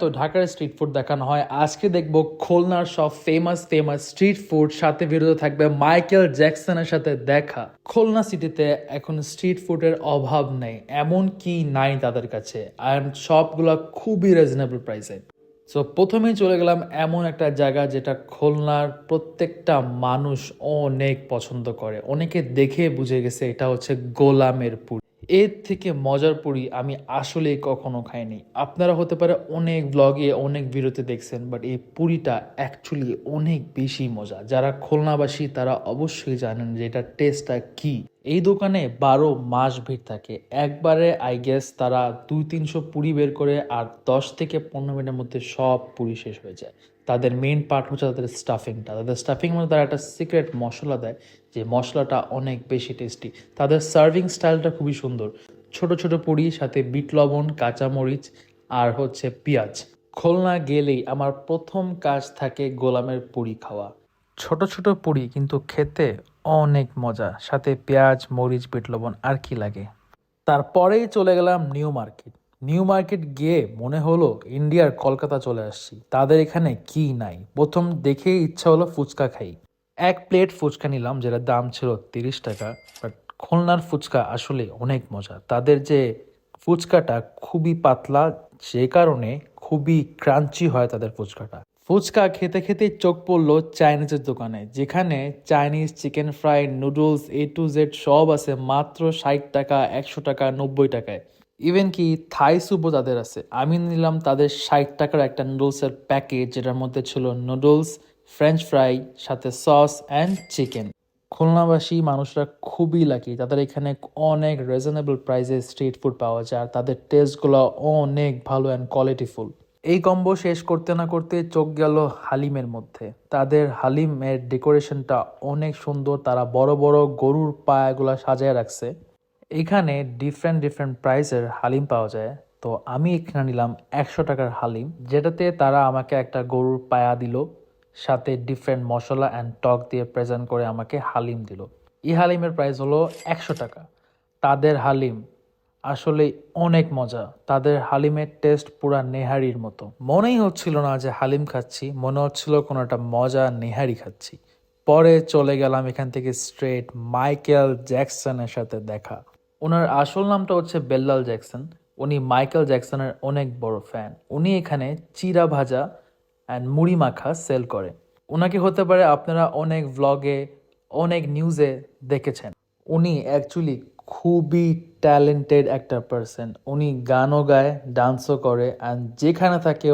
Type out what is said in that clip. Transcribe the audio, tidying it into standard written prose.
তো ঢাকার street food দেখানো হয়। আজকে দেখবো খুলনার সব ফেমাস ফেমাস স্ট্রিট ফুড, সাথে ভিডিওতে থাকবে মাইকেল জ্যাকসনের সাথে দেখা। খুলনা সিটিতে এখন স্ট্রিট ফুডের অভাব নেই, এমন কি নাই তাদের কাছে, আর সবগুলা খুবই রিজনেবল প্রাইসে। সো প্রথমেই চলে গেলাম এমন একটা জায়গা যেটা খুলনার প্রত্যেকটা মানুষ অনেক পছন্দ করে, অনেকে দেখে বুঝে গেছে এটা হচ্ছে গোলামের পুরি। এর থেকে মজার পুরি আমি আসলে কখনো খাইনি। আপনারা হতে পারে অনেক ব্লগে অনেক ভিডিওতে দেখছেন, বাট এই পুরিটা অ্যাকচুয়ালি অনেক বেশি মজা। যারা খুলনাবাসী তারা অবশ্যই জানেন যে এটার টেস্টটা কি। এই দোকানে 12 মাস ভিড় থাকে। একবারে আই গেস তারা 200-300 পুরি বের করে, আর 10 থেকে 15 মিনিটের মধ্যে সব পুরি শেষ হয়ে যায়। তাদের মেইন পার্ট হচ্ছে তাদের স্টাফিংটা। তাদের স্টাফিং মধ্যে তারা একটা সিক্রেট মশলা দেয়, যে মশলাটা অনেক বেশি টেস্টি। তাদের সার্ভিং স্টাইলটা খুবই সুন্দর। ছোট ছোট পুরি, সাথে বিট লবণ, কাঁচামরিচ আর হচ্ছে পেঁয়াজ। খুলনা গেলেই আমার প্রথম কাজ থাকে গোলামের পুরি খাওয়া। ছোট ছোট পুরি কিন্তু খেতে অনেক মজা, সাথে পেঁয়াজ, মরিচ, বিট লবণ, আর কি লাগে। তারপরেই চলে গেলাম নিউ মার্কেট। নিউ মার্কেট গিয়ে মনে হলো ইন্ডিয়ার কলকাতা চলে আসছি। তাদের এখানে কি নাই, প্রথম দেখেই ইচ্ছা হলো ফুচকা খাই। এক প্লেট ফুচকা নিলাম, যেটার দাম ছিল 30 টাকা। বাট খুলনার ফুচকা আসলে অনেক মজা। তাদের যে ফুচকাটা খুবই পাতলা, যে কারণে খুবই ক্রাঞ্চি হয় তাদের ফুচকাটা। ফুচকা খেতে খেতে চোখ পড়লো চাইনিজের দোকানে, যেখানে Chinese chicken fry, noodles, A to Z সব আছে মাত্র 60 টাকা, 100 টাকা, 90 টাকায়। ইভেন কি থাই স্যুপও তাদের আছে। আমি নিলাম তাদের 60 টাকার একটা নুডলসের প্যাকেট, যেটার মধ্যে ছিল নুডলস, ফ্রেঞ্চ ফ্রাই, সাথে সস অ্যান্ড চিকেন। খুলনাবাসী মানুষরা খুবই লাকি, তাদের এখানে অনেক রিজনেবল প্রাইসে স্ট্রিট ফুড পাওয়া যায়, আর তাদের টেস্টগুলো অনেক ভালো অ্যান্ড কোয়ালিটিফুল। এই কম্বো শেষ করতে না করতে চোখ গেল হালিমের মধ্যে। তাদের হালিমের ডেকোরেশনটা অনেক সুন্দর, তারা বড় বড় গরুর পায়াগুলা সাজায় রাখছে। এখানে ডিফারেন্ট ডিফারেন্ট প্রাইসের হালিম পাওয়া যায়। তো আমি এখানে নিলাম 100 টাকার হালিম, যেটাতে তারা আমাকে একটা গরুর পায়া দিল, সাথে ডিফারেন্ট মশলা অ্যান্ড টক দিয়ে প্রেজেন্ট করে আমাকে হালিম দিল। এই হালিমের প্রাইস হলো 100 টাকা। তাদের হালিম আসলে অনেক মজা। তাদের হালিমের টেস্ট পুরা নেহারির মতো। মনেই হচ্ছিল না যে হালিম খাচ্ছি, মনে হচ্ছিল কোনো একটা মজা নেহারি খাচ্ছি। পরে চলে গেলাম এখান থেকে স্ট্রেট মাইকেল জ্যাকসনের সাথে দেখা। ওনার আসল নামটা হচ্ছে বেল্লাল জ্যাকসন। উনি মাইকেল জ্যাকসনের অনেক বড় ফ্যান। উনি এখানে চিরা ভাজা অ্যান্ড মুড়ি মাখা সেল করে। ওনাকে হতে পারে আপনারা অনেক ভ্লগে, অনেক নিউজে দেখেছেন। উনি অ্যাকচুয়ালি খুবই ট্যালেন্টেড একটা পার্সন। উনি গানও গায়, ডান্সও করে, অ্যান্ড যেখানে থাকে